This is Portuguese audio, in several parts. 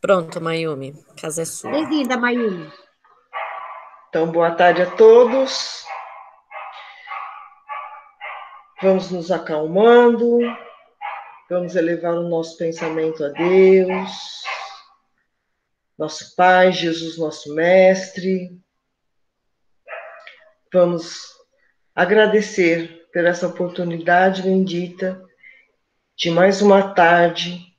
Pronto, Mayumi, a casa é sua. Bem-vinda, Mayumi. Então, boa tarde a todos. Vamos nos acalmando, vamos elevar o nosso pensamento a Deus, nosso Pai, Jesus, nosso Mestre. Vamos agradecer por essa oportunidade bendita de mais uma tarde.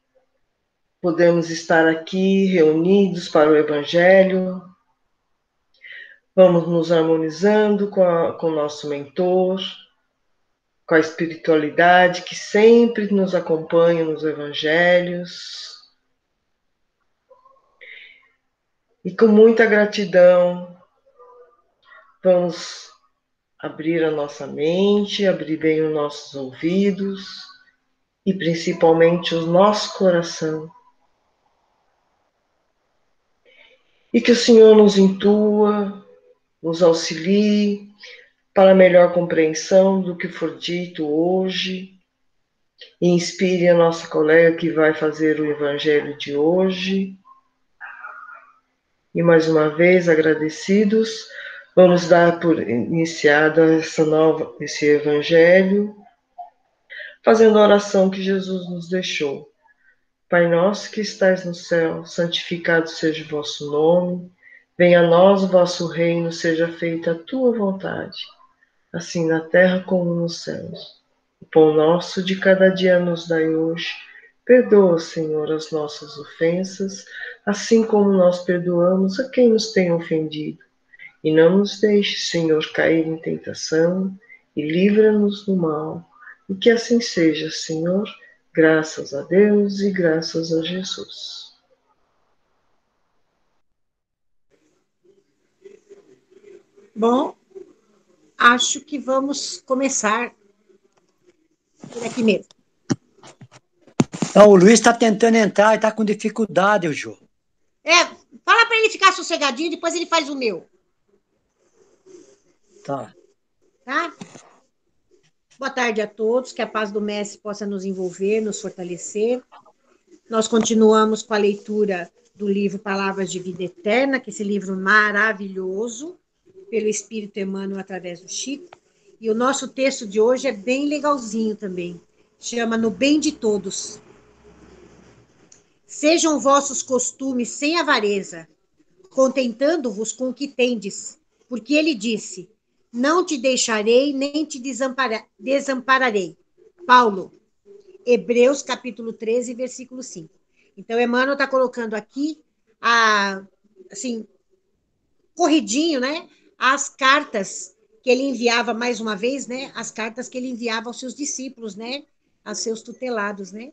Podemos estar aqui reunidos para o Evangelho. Vamos nos harmonizando com o nosso mentor, com a espiritualidade que sempre nos acompanha nos evangelhos. E com muita gratidão, vamos abrir a nossa mente, abrir bem os nossos ouvidos e principalmente o nosso coração. E que o Senhor nos intua, nos auxilie para a melhor compreensão do que for dito hoje. E inspire a nossa colega que vai fazer o evangelho de hoje. E mais uma vez, agradecidos, vamos dar por iniciada esse evangelho, fazendo a oração que Jesus nos deixou. Pai nosso que estais no céu, santificado seja o vosso nome, venha a nós o vosso reino, seja feita a tua vontade, assim na terra como nos céus. O pão nosso de cada dia nos dai hoje. Perdoa, Senhor, as nossas ofensas, assim como nós perdoamos a quem nos tem ofendido. E não nos deixe, Senhor, cair em tentação, e livra-nos do mal. E que assim seja, Senhor, graças a Deus e graças a Jesus. Bom, acho que vamos começar por aqui mesmo. Então, o Luiz está tentando entrar e está com dificuldade, Jô. Fala para ele ficar sossegadinho, depois ele faz o meu. Tá. Tá? Boa tarde a todos, que a paz do Mestre possa nos envolver, nos fortalecer. Nós continuamos com a leitura do livro Palavras de Vida Eterna, que é esse livro maravilhoso, pelo Espírito Emmanuel através do Chico. E o nosso texto de hoje é bem legalzinho também. Chama No Bem de Todos. Sejam vossos costumes sem avareza, contentando-vos com o que tendes, porque ele disse: não te deixarei nem te desampararei. Paulo, Hebreus capítulo 13, versículo 5. Então, Emmanuel está colocando aqui, assim, corridinho, né? As cartas que ele enviava, mais uma vez, né? As cartas que ele enviava aos seus discípulos, né? Aos seus tutelados, né?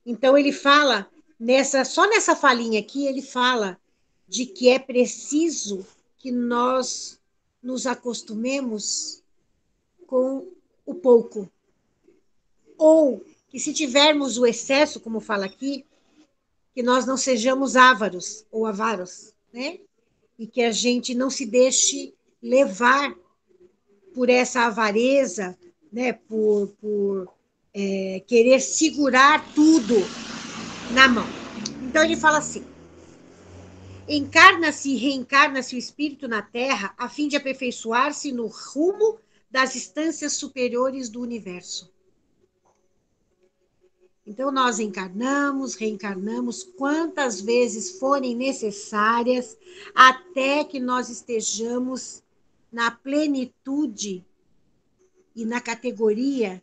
Então, ele fala, só nessa falinha aqui, ele fala de que é preciso que nós nos acostumemos com o pouco. Ou que se tivermos o excesso, como fala aqui, que nós não sejamos ávaros ou avaros, né? E que a gente não se deixe levar por essa avareza, né? Por querer segurar tudo na mão. Então ele fala assim: encarna-se e reencarna-se o espírito na Terra a fim de aperfeiçoar-se no rumo das instâncias superiores do universo. Então, nós encarnamos, reencarnamos quantas vezes forem necessárias, até que nós estejamos na plenitude e na categoria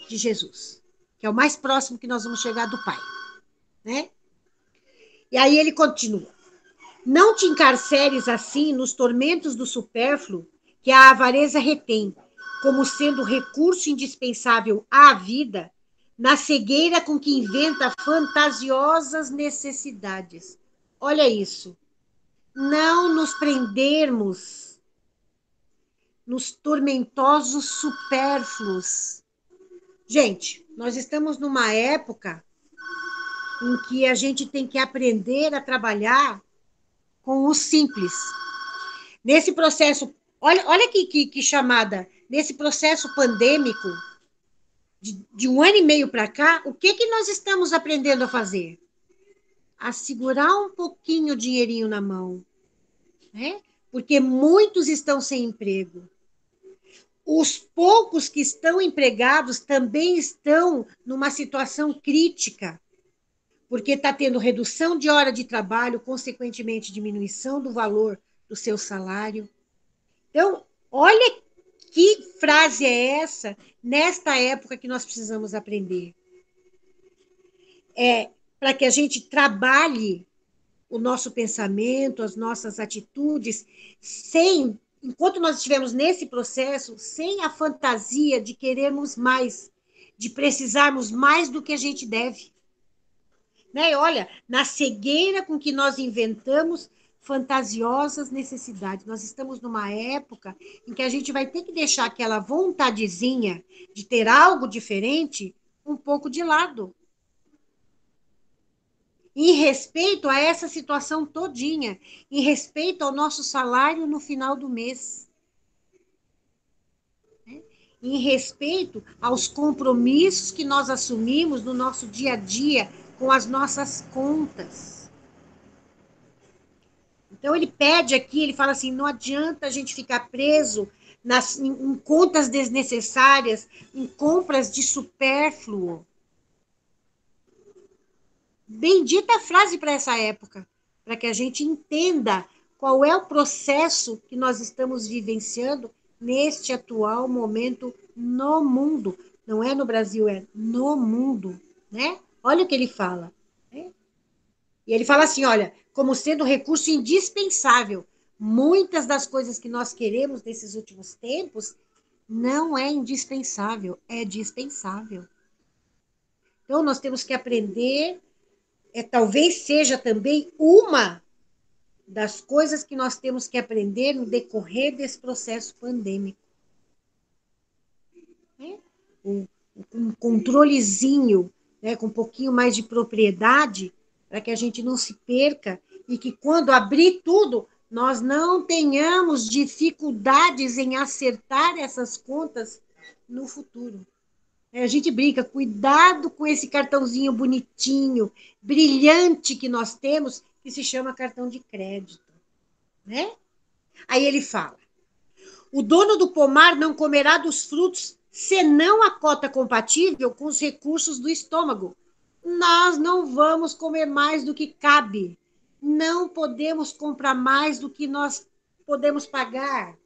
de Jesus, que é o mais próximo que nós vamos chegar do Pai, né? E aí ele continua: não te encarceres assim nos tormentos do supérfluo que a avareza retém, como sendo recurso indispensável à vida, na cegueira com que inventa fantasiosas necessidades. Olha isso. Não nos prendermos nos tormentosos supérfluos. Gente, nós estamos numa época em que a gente tem que aprender a trabalhar com o simples. Nesse processo, olha que chamada, nesse processo pandêmico, de 1 ano e meio para cá, o que nós estamos aprendendo a fazer? a segurar um pouquinho o dinheirinho na mão, né? Porque muitos estão sem emprego. Os poucos que estão empregados também estão numa situação crítica, porque está tendo redução de hora de trabalho, consequentemente diminuição do valor do seu salário. Então, olha que frase é essa nesta época que nós precisamos aprender. É para que a gente trabalhe o nosso pensamento, as nossas atitudes, enquanto nós estivermos nesse processo, sem a fantasia de querermos mais, de precisarmos mais do que a gente deve. Né? Olha, na cegueira com que nós inventamos fantasiosas necessidades. Nós estamos numa época em que a gente vai ter que deixar aquela vontadezinha de ter algo diferente um pouco de lado. Em respeito a essa situação todinha, em respeito ao nosso salário no final do mês, né? Em respeito aos compromissos que nós assumimos no nosso dia a dia com as nossas contas. Então, ele pede aqui, ele fala assim, não adianta a gente ficar preso em contas desnecessárias, em compras de supérfluo. Bendita frase para essa época, para que a gente entenda qual é o processo que nós estamos vivenciando neste atual momento no mundo. Não é no Brasil, é no mundo, né? Olha o que ele fala. Né? E ele fala assim, olha, como sendo um recurso indispensável. Muitas das coisas que nós queremos nesses últimos tempos não é indispensável, é dispensável. Então, nós temos que aprender, talvez seja também uma das coisas que nós temos que aprender no decorrer desse processo pandêmico. Um controlezinho, né, com um pouquinho mais de propriedade, para que a gente não se perca e que quando abrir tudo, nós não tenhamos dificuldades em acertar essas contas no futuro. A gente brinca, cuidado com esse cartãozinho bonitinho, brilhante que nós temos, que se chama cartão de crédito. Né? Aí ele fala, o dono do pomar não comerá dos frutos, senão a cota compatível com os recursos do estômago. Nós não vamos comer mais do que cabe. Não podemos comprar mais do que nós podemos pagar.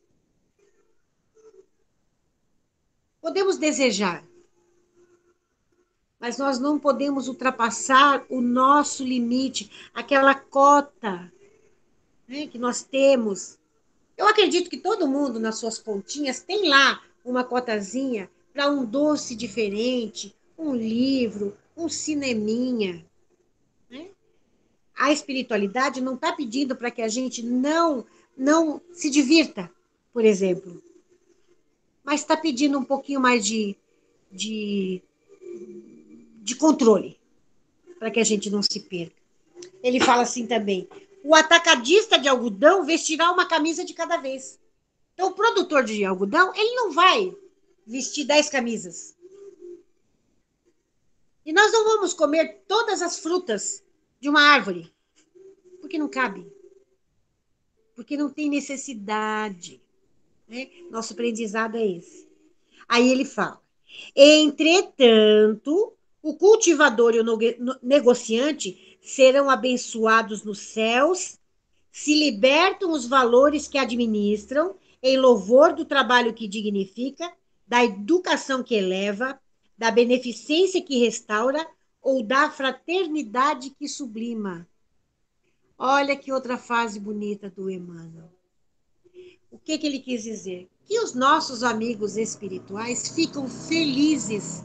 Podemos desejar, mas nós não podemos ultrapassar o nosso limite, aquela cota, né, que nós temos. Eu acredito que todo mundo, nas suas continhas, tem lá uma cotazinha para um doce diferente, um livro, um cineminha. Né? A espiritualidade não está pedindo para que a gente não se divirta, por exemplo, mas está pedindo um pouquinho mais de controle, para que a gente não se perca. Ele fala assim também, o atacadista de algodão vestirá uma camisa de cada vez. Então, o produtor de algodão, ele não vai vestir 10 camisas. E nós não vamos comer todas as frutas de uma árvore, porque não cabe. Porque não tem necessidade. Né? Nosso aprendizado é esse. Aí ele fala, entretanto, o cultivador e o negociante serão abençoados nos céus, se libertam os valores que administram, em louvor do trabalho que dignifica, da educação que eleva, da beneficência que restaura ou da fraternidade que sublima. Olha que outra frase bonita do Emmanuel. O que ele quis dizer? Que os nossos amigos espirituais ficam felizes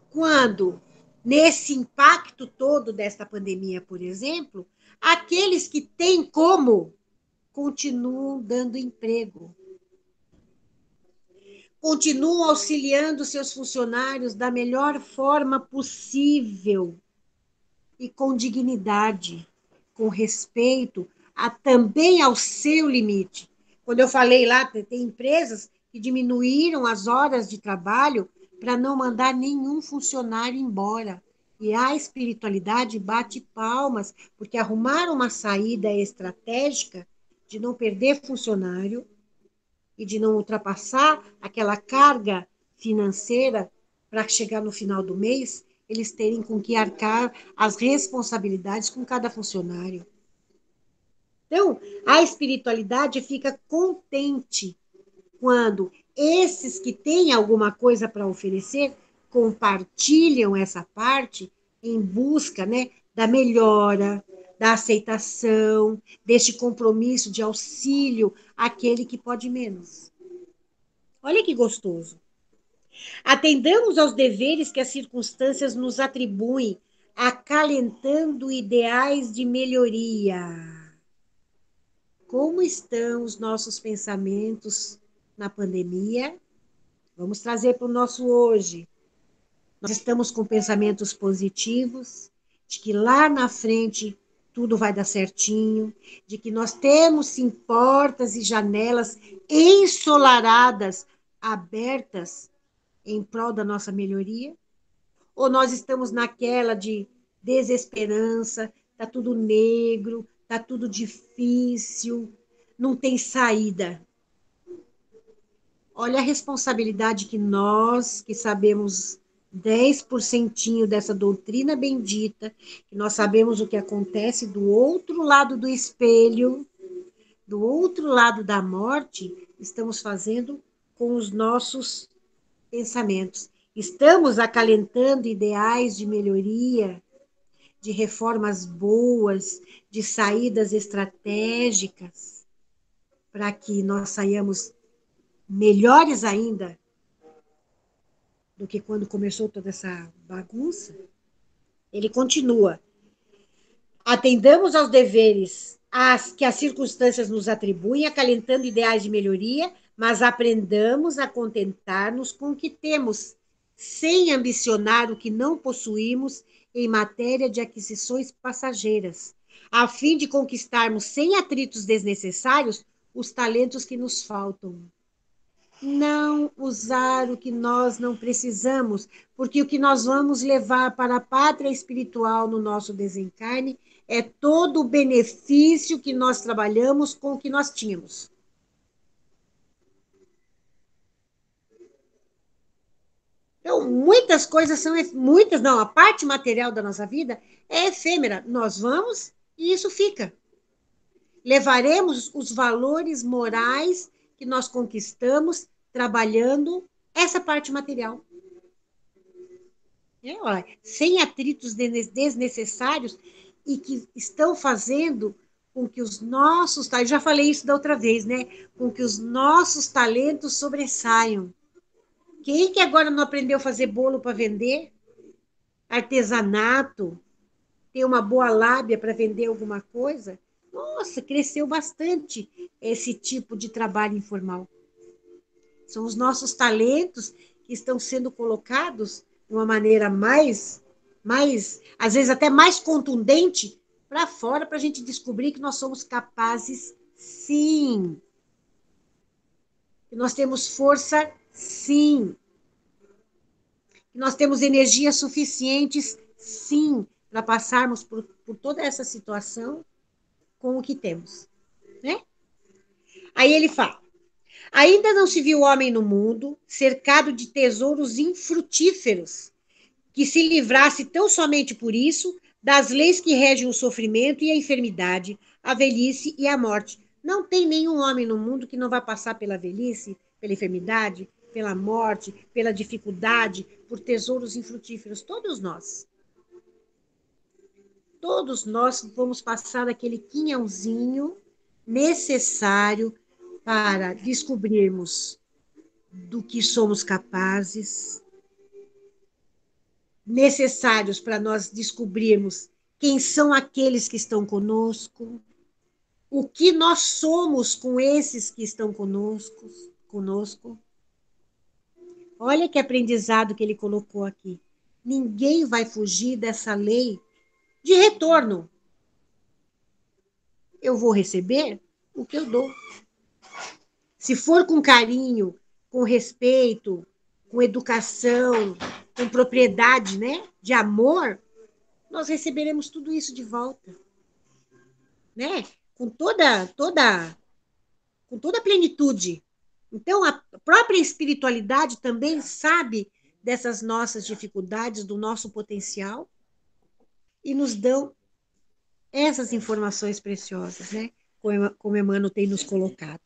quando, nesse impacto todo desta pandemia, por exemplo, aqueles que têm como continuam dando emprego, continuam auxiliando seus funcionários da melhor forma possível e com dignidade, com respeito também ao seu limite. Quando eu falei lá, tem empresas que diminuíram as horas de trabalho para não mandar nenhum funcionário embora. E a espiritualidade bate palmas, porque arrumar uma saída estratégica de não perder funcionário e de não ultrapassar aquela carga financeira para chegar no final do mês, eles terem com que arcar as responsabilidades com cada funcionário. Então, a espiritualidade fica contente quando esses que têm alguma coisa para oferecer compartilham essa parte em busca, né, da melhora, da aceitação, deste compromisso de auxílio àquele que pode menos. Olha que gostoso. Atendamos aos deveres que as circunstâncias nos atribuem, acalentando ideais de melhoria. Como estão os nossos pensamentos na pandemia? Vamos trazer para o nosso hoje. Nós estamos com pensamentos positivos, de que lá na frente tudo vai dar certinho, de que nós temos sim portas e janelas ensolaradas, abertas em prol da nossa melhoria? Ou nós estamos naquela de desesperança, tá tudo negro, tá tudo difícil, não tem saída? Olha a responsabilidade que nós, que sabemos 10% dessa doutrina bendita, que nós sabemos o que acontece do outro lado do espelho, do outro lado da morte, estamos fazendo com os nossos pensamentos. Estamos acalentando ideais de melhoria, de reformas boas, de saídas estratégicas, para que nós saiamos melhores ainda do que quando começou toda essa bagunça. Ele continua: atendamos aos deveres que as circunstâncias nos atribuem, acalentando ideais de melhoria, mas aprendamos a contentar-nos com o que temos, sem ambicionar o que não possuímos em matéria de aquisições passageiras, a fim de conquistarmos sem atritos desnecessários os talentos que nos faltam. Não usar o que nós não precisamos, porque o que nós vamos levar para a pátria espiritual no nosso desencarne é todo o benefício que nós trabalhamos com o que nós tínhamos. Então, muitas coisas são, muitas não, a parte material da nossa vida é efêmera. Nós vamos e isso fica. Levaremos os valores morais que nós conquistamos trabalhando essa parte material. Olha, sem atritos desnecessários e que estão fazendo com que os nossos, eu já falei isso da outra vez, né? Com que os nossos talentos sobressaiam. Quem que agora não aprendeu a fazer bolo para vender? Artesanato, ter uma boa lábia para vender alguma coisa? Nossa, cresceu bastante esse tipo de trabalho informal. São os nossos talentos que estão sendo colocados de uma maneira mais, às vezes até mais contundente, para fora, para a gente descobrir que nós somos capazes, sim. Que nós temos força, sim. Que nós temos energias suficientes, sim, para passarmos por toda essa situação com o que temos. Né? Aí ele fala: ainda não se viu homem no mundo cercado de tesouros infrutíferos, que se livrasse tão somente por isso das leis que regem o sofrimento e a enfermidade, a velhice e a morte. Não tem nenhum homem no mundo que não vai passar pela velhice, pela enfermidade, pela morte, pela dificuldade, por tesouros infrutíferos. Todos nós. Todos nós vamos passar aquele quinhãozinho necessário para descobrirmos do que somos capazes, necessários para nós descobrirmos quem são aqueles que estão conosco, o que nós somos com esses que estão conosco. Olha que aprendizado que ele colocou aqui. Ninguém vai fugir dessa lei de retorno. Eu vou receber o que eu dou. Se for com carinho, com respeito, com educação, com propriedade, né, de amor, nós receberemos tudo isso de volta, né? Com toda a plenitude. Então, a própria espiritualidade também sabe dessas nossas dificuldades, do nosso potencial, e nos dão essas informações preciosas, né? Como Emmanuel tem nos colocado.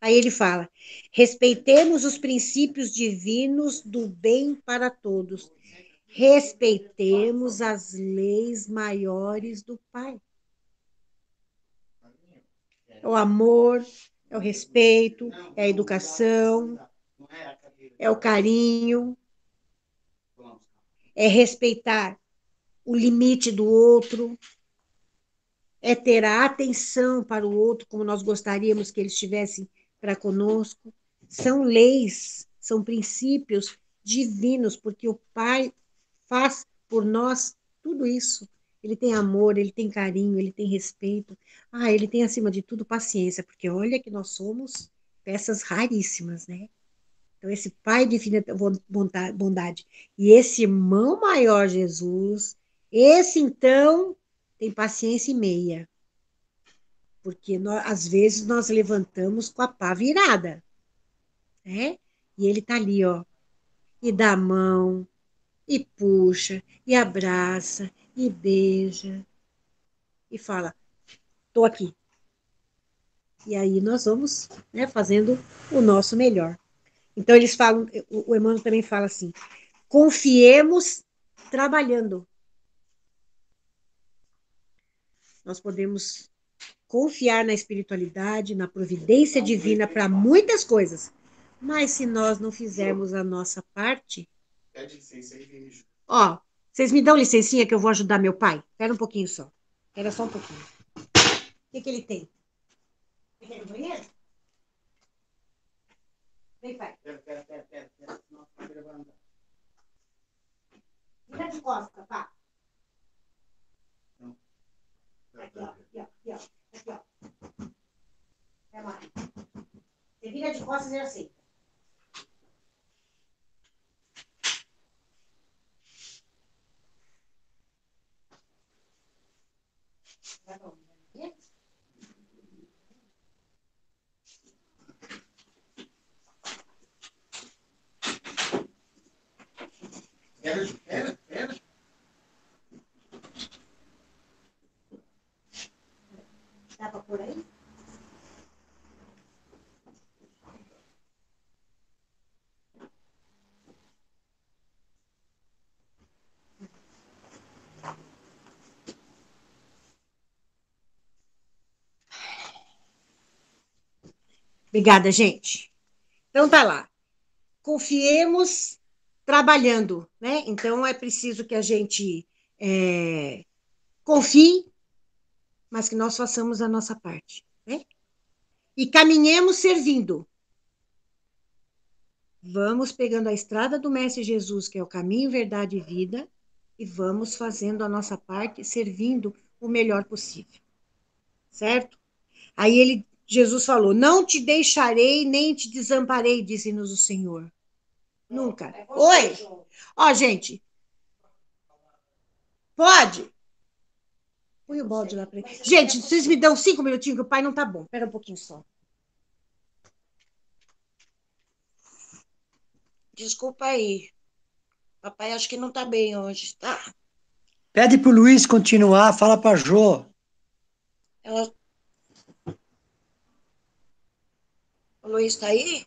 Aí ele fala: respeitemos os princípios divinos do bem para todos. Respeitemos as leis maiores do Pai. É o amor, é o respeito, é a educação, é o carinho, é respeitar o limite do outro, é ter a atenção para o outro como nós gostaríamos que eles tivessem para conosco. São leis, são princípios divinos, porque o Pai faz por nós tudo isso. Ele tem amor, ele tem carinho, ele tem respeito. Ele tem, acima de tudo, paciência, porque olha que nós somos peças raríssimas, né? Então, esse Pai de infinita bondade e esse irmão maior, Jesus, esse, então, tem paciência e meia, porque nós, às vezes nós levantamos com a pá virada, né? E ele tá ali, ó, e dá a mão, e puxa, e abraça, e beija, e fala: tô aqui. E aí nós vamos, né, fazendo o nosso melhor. Então eles falam, o Emmanuel também fala assim: confiemos trabalhando. Nós podemos confiar na espiritualidade, na providência divina para muitas coisas, mas se nós não fizermos a nossa parte... Pede licença aí, beijo. Ó, vocês me dão licencinha que eu vou ajudar meu pai? Espera um pouquinho só. Espera só um pouquinho. O que ele tem? Ele quer ir no banheiro? Vem, pai. Pera. Nossa, vai andar. Vira de costas, pá. Não. Aqui, ó. Aqui, ó. Até mais. Você vira de costas e aceita. Tá bom. Pera. Dá pra pôr aí? Obrigada, gente. Então tá lá. Confiemos trabalhando, né? Então é preciso que a gente confie, mas que nós façamos a nossa parte, né? E caminhemos servindo. Vamos pegando a estrada do Mestre Jesus, que é o caminho, verdade e vida, e vamos fazendo a nossa parte, servindo o melhor possível. Certo? Aí Jesus falou: não te deixarei nem te desamparei, disse-nos o Senhor. Nunca. Oi! Ó, gente. Pode? Põe o balde lá pra ele. Gente, vocês me dão 5 minutinhos que o pai não tá bom. Espera um pouquinho só. Desculpa aí. Papai acho que não tá bem hoje, tá? Pede pro Luiz continuar, fala pra Jô. Ela... O Luiz tá aí?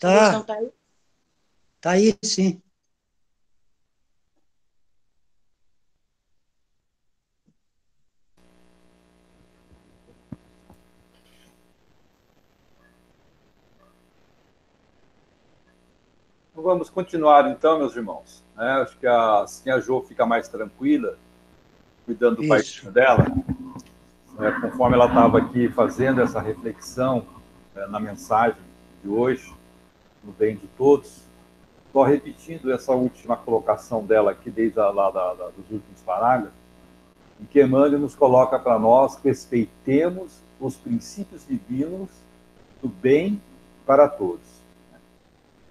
O Luiz não Tá, tá aí? tá aí sim. Vamos continuar então, meus irmãos. Acho que assim a Jo fica mais tranquila, cuidando do paizinho dela. Conforme ela estava aqui fazendo essa reflexão na mensagem de hoje, no bem de todos, estou repetindo essa última colocação dela aqui, desde dos últimos parágrafos, em que Emmanuel nos coloca para nós: respeitemos os princípios divinos do bem para todos.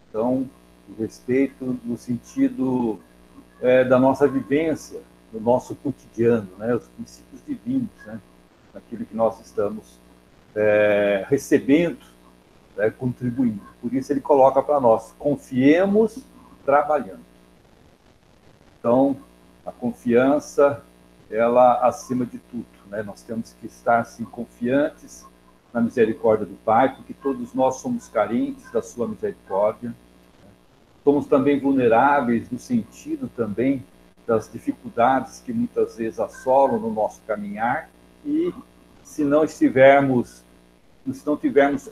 Então, o respeito no sentido da nossa vivência, no nosso cotidiano, né? Os princípios divinos, né? Naquilo que nós estamos recebendo, né? Contribuindo. Por isso ele coloca para nós: confiemos trabalhando. Então, a confiança, ela acima de tudo, né? Nós temos que estar assim, confiantes na misericórdia do Pai, porque todos nós somos carentes da sua misericórdia. Somos também vulneráveis no sentido também das dificuldades que muitas vezes assolam no nosso caminhar, e se não tivermos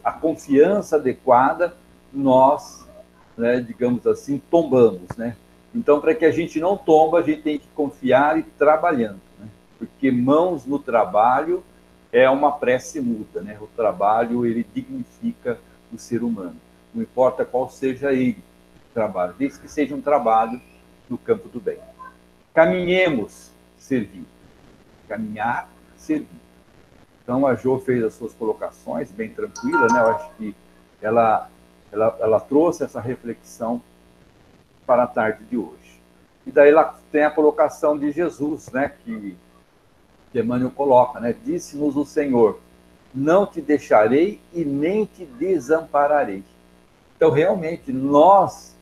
a confiança adequada, nós, né, digamos assim, tombamos, né? Então, para que a gente não tomba, a gente tem que confiar e trabalhando, né? Porque mãos no trabalho é uma prece mútua, né? O trabalho, ele dignifica o ser humano. Não importa qual seja ele, o trabalho, desde que seja um trabalho no campo do bem. Caminhemos, servir. Caminhar, servir. Então, a Jo fez as suas colocações, bem tranquila, né? Eu acho que ela trouxe essa reflexão para a tarde de hoje. E daí ela tem a colocação de Jesus, né? Que Emmanuel coloca, né? Disse-nos o Senhor: não te deixarei e nem te desampararei. Então, realmente, nós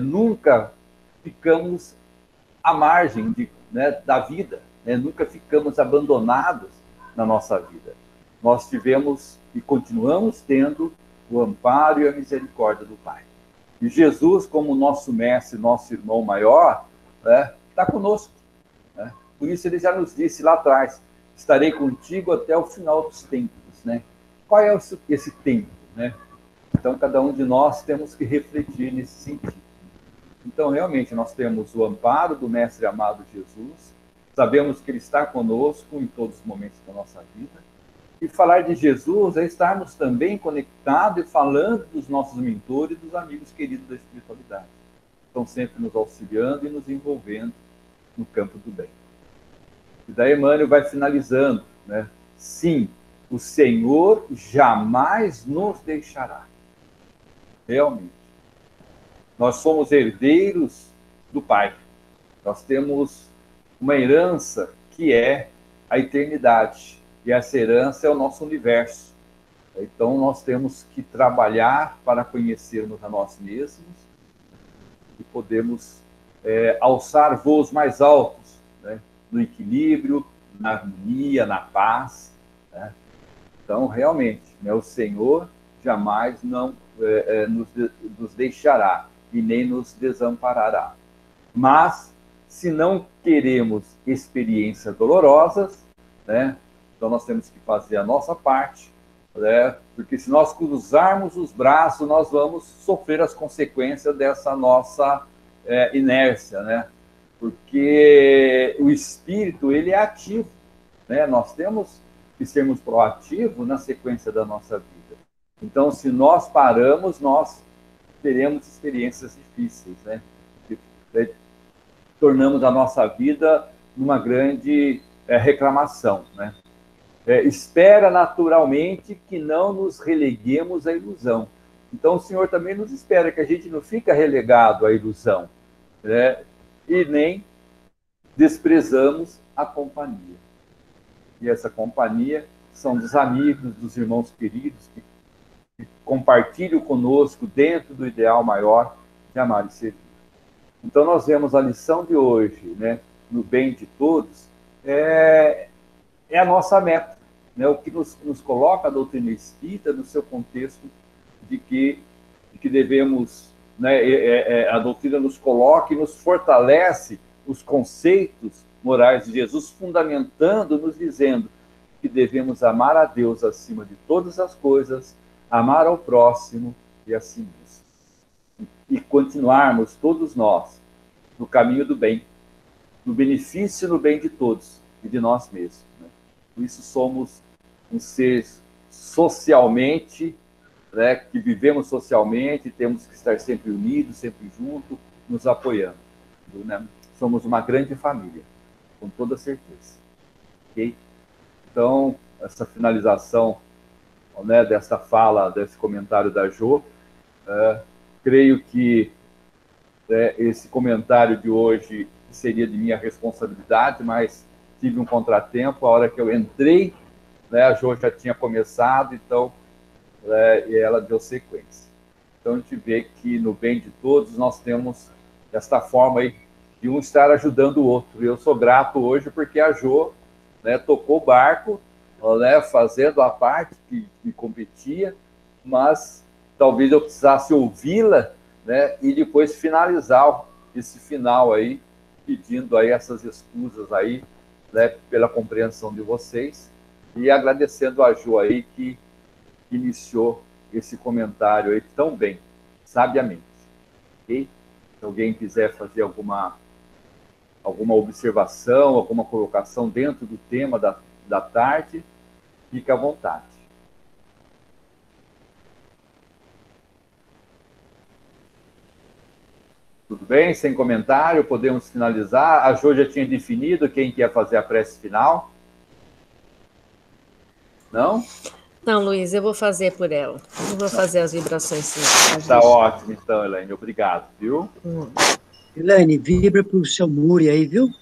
nunca ficamos à margem da vida, né? Nunca ficamos abandonados na nossa vida. Nós tivemos e continuamos tendo o amparo e a misericórdia do Pai. E Jesus, como nosso mestre, nosso irmão maior, está conosco, né? Por isso ele já nos disse lá atrás: estarei contigo até o final dos tempos, né? Qual é esse tempo, né? Então, cada um de nós temos que refletir nesse sentido. Então, realmente, nós temos o amparo do Mestre amado Jesus, sabemos que Ele está conosco em todos os momentos da nossa vida, e falar de Jesus é estarmos também conectados e falando dos nossos mentores e dos amigos queridos da espiritualidade. Estão sempre nos auxiliando e nos envolvendo no campo do bem. E daí Emmanuel vai finalizando, né? Sim, o Senhor jamais nos deixará. Realmente. Nós somos herdeiros do Pai. Nós temos uma herança que é a eternidade. E essa herança é o nosso universo. Então, nós temos que trabalhar para conhecermos a nós mesmos e podermos alçar voos mais altos, né? No equilíbrio, na harmonia, na paz, né? Então, realmente, né, o Senhor jamais nos deixará e nem nos desamparará. Mas, se não queremos experiências dolorosas, né, então nós temos que fazer a nossa parte, né, porque se nós cruzarmos os braços, nós vamos sofrer as consequências dessa nossa inércia, né? Porque o espírito, ele é ativo, né? Nós temos que sermos proativos na sequência da nossa vida. Então, se nós paramos, nós teremos experiências difíceis, né? Tornamos a nossa vida numa grande reclamação, né? Espera naturalmente que não nos releguemos à ilusão. Então, o Senhor também nos espera que a gente não fique relegado à ilusão, né? E nem desprezamos a companhia. E essa companhia são dos amigos, dos irmãos queridos que compartilham conosco dentro do ideal maior de amar e servir. Então, nós vemos a lição de hoje, né, no bem de todos, é a nossa meta, né, o que nos coloca a doutrina espírita no seu contexto de que devemos, né, a doutrina nos coloca e nos fortalece os conceitos morais de Jesus, fundamentando, nos dizendo que devemos amar a Deus acima de todas as coisas, amar ao próximo e a si mesmo. E continuarmos todos nós no caminho do bem, no benefício e no bem de todos e de nós mesmos, né? Por isso somos um ser socialmente, né, que vivemos socialmente, temos que estar sempre unidos, sempre juntos, nos apoiando, né? Somos uma grande família, com toda certeza. Ok? Então, essa finalização, né, dessa fala, desse comentário da Jo, creio que esse comentário de hoje que seria de minha responsabilidade, mas tive um contratempo. A hora que eu entrei, né, a Jo já tinha começado, então, e ela deu sequência. Então, a gente vê que no bem de todos nós temos esta forma aí de um estar ajudando o outro. Eu sou grato hoje porque a Jo, né, tocou o barco, né, fazendo a parte que me competia, mas talvez eu precisasse ouvi-la, né, e depois finalizar esse final aí, pedindo aí essas escusas aí, né, pela compreensão de vocês, e agradecendo a Jo aí que iniciou esse comentário aí tão bem, sabiamente. Ok? Se alguém quiser fazer alguma observação, alguma colocação dentro do tema da tarde, fique à vontade. Tudo bem? Sem comentário, podemos finalizar. A Jo já tinha definido quem quer fazer a prece final? Não? Não, Luiz, eu vou fazer por ela. Eu vou fazer as vibrações finais. Está ótimo, então, Elaine. Obrigado, viu? Elaine, vibra pro seu Muri aí, viu?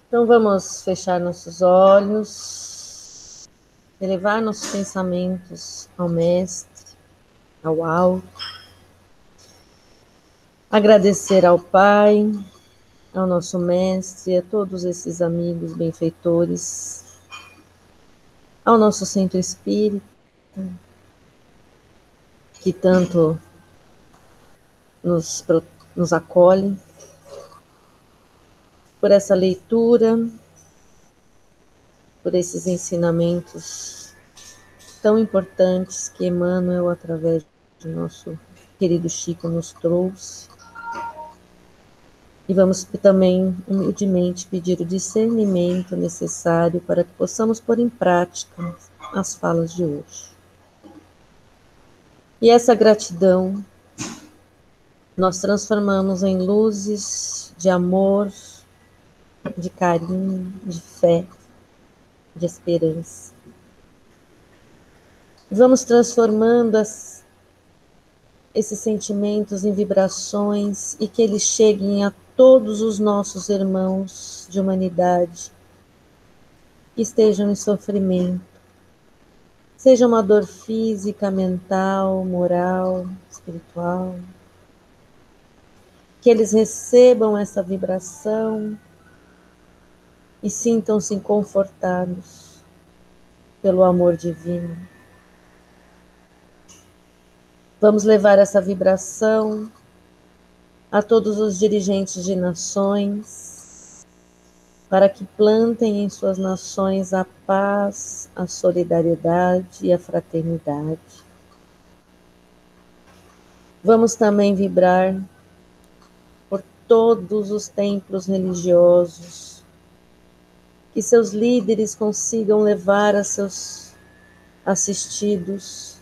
Então vamos fechar nossos olhos, elevar nossos pensamentos ao Mestre, ao alto, agradecer ao Pai, ao nosso Mestre, a todos esses amigos benfeitores, ao nosso Centro Espírita, que tanto nos acolhe, por essa leitura, por esses ensinamentos tão importantes que Emmanuel, através do nosso querido Chico, nos trouxe. E vamos também, humildemente, pedir o discernimento necessário para que possamos pôr em prática as falas de hoje. E essa gratidão nós transformamos em luzes de amor, de carinho, de fé, de esperança. Vamos transformando esses sentimentos em vibrações e que eles cheguem a todos os nossos irmãos de humanidade que estejam em sofrimento, seja uma dor física, mental, moral, espiritual, que eles recebam essa vibração e sintam-se confortados pelo amor divino. Vamos levar essa vibração a todos os dirigentes de nações, para que plantem em suas nações a paz, a solidariedade e a fraternidade. Vamos também vibrar por todos os templos religiosos, que seus líderes consigam levar a seus assistidos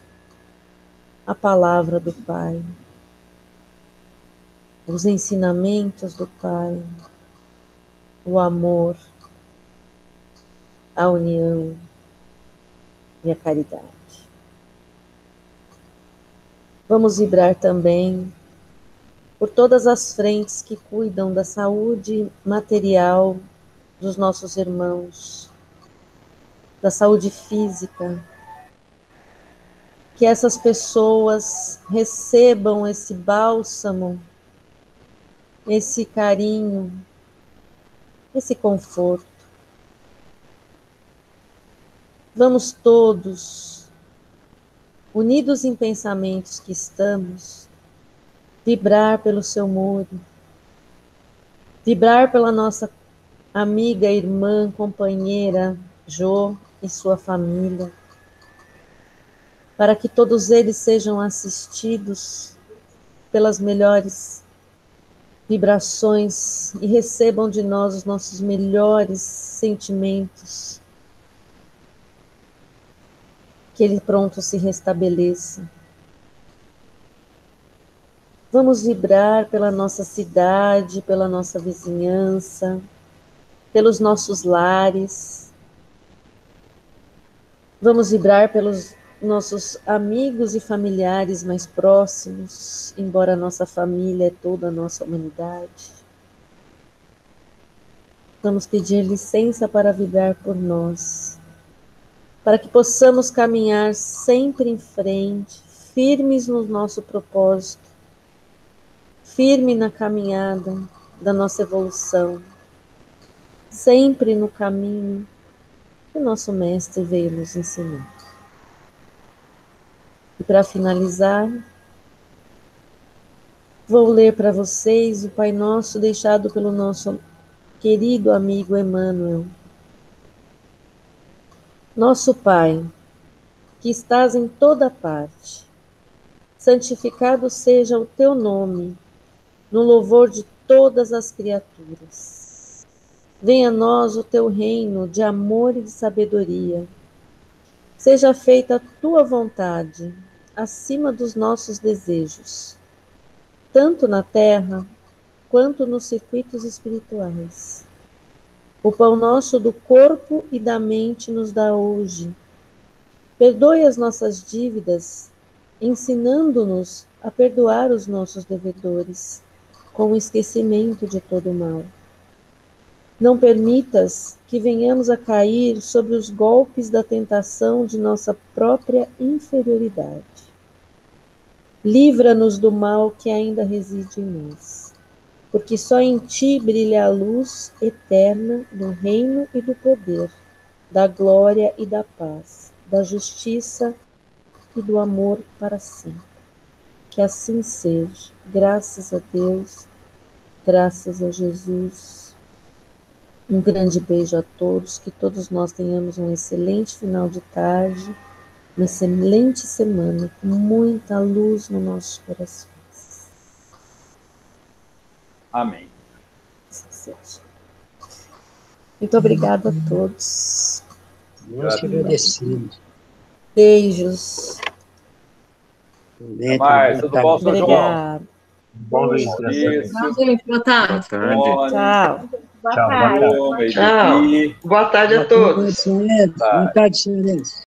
a palavra do Pai, os ensinamentos do Pai, o amor, a união e a caridade. Vamos vibrar também por todas as frentes que cuidam da saúde material dos nossos irmãos, da saúde física, que essas pessoas recebam esse bálsamo, esse carinho, esse conforto. Vamos todos, unidos em pensamentos que estamos, vibrar pelo seu muro, vibrar pela nossa amiga, irmã, companheira Jo e sua família, para que todos eles sejam assistidos pelas melhores vibrações e recebam de nós os nossos melhores sentimentos, que ele pronto se restabeleça. Vamos vibrar pela nossa cidade, pela nossa vizinhança, pelos nossos lares. Vamos vibrar pelos nossos amigos e familiares mais próximos, embora a nossa família é toda a nossa humanidade. Vamos pedir licença para vibrar por nós, para que possamos caminhar sempre em frente, firmes no nosso propósito, firme na caminhada da nossa evolução, sempre no caminho que o nosso Mestre veio nos ensinar. E para finalizar, vou ler para vocês o Pai Nosso deixado pelo nosso querido amigo Emmanuel. Nosso Pai, que estás em toda parte, santificado seja o teu nome, no louvor de todas as criaturas. Venha a nós o teu reino de amor e de sabedoria. Seja feita a tua vontade, acima dos nossos desejos, tanto na terra quanto nos circuitos espirituais. O pão nosso do corpo e da mente nos dá hoje. Perdoe as nossas dívidas, ensinando-nos a perdoar os nossos devedores, com o esquecimento de todo o mal. Não permitas que venhamos a cair sob os golpes da tentação de nossa própria inferioridade. Livra-nos do mal que ainda reside em nós, porque só em ti brilha a luz eterna do reino e do poder, da glória e da paz, da justiça e do amor para sempre. Que assim seja. Graças a Deus, graças a Jesus. Um grande beijo a todos, que todos nós tenhamos um excelente final de tarde, uma excelente semana, com muita luz nos nossos corações. Amém. Muito obrigada a todos. Nós que agradecemos. Beijos. Até mais. Tudo bom, São João? Obrigada. Bom dia. Boa tarde. Tchau. Tchau. Boa tarde a todos. Boa tarde, senhores.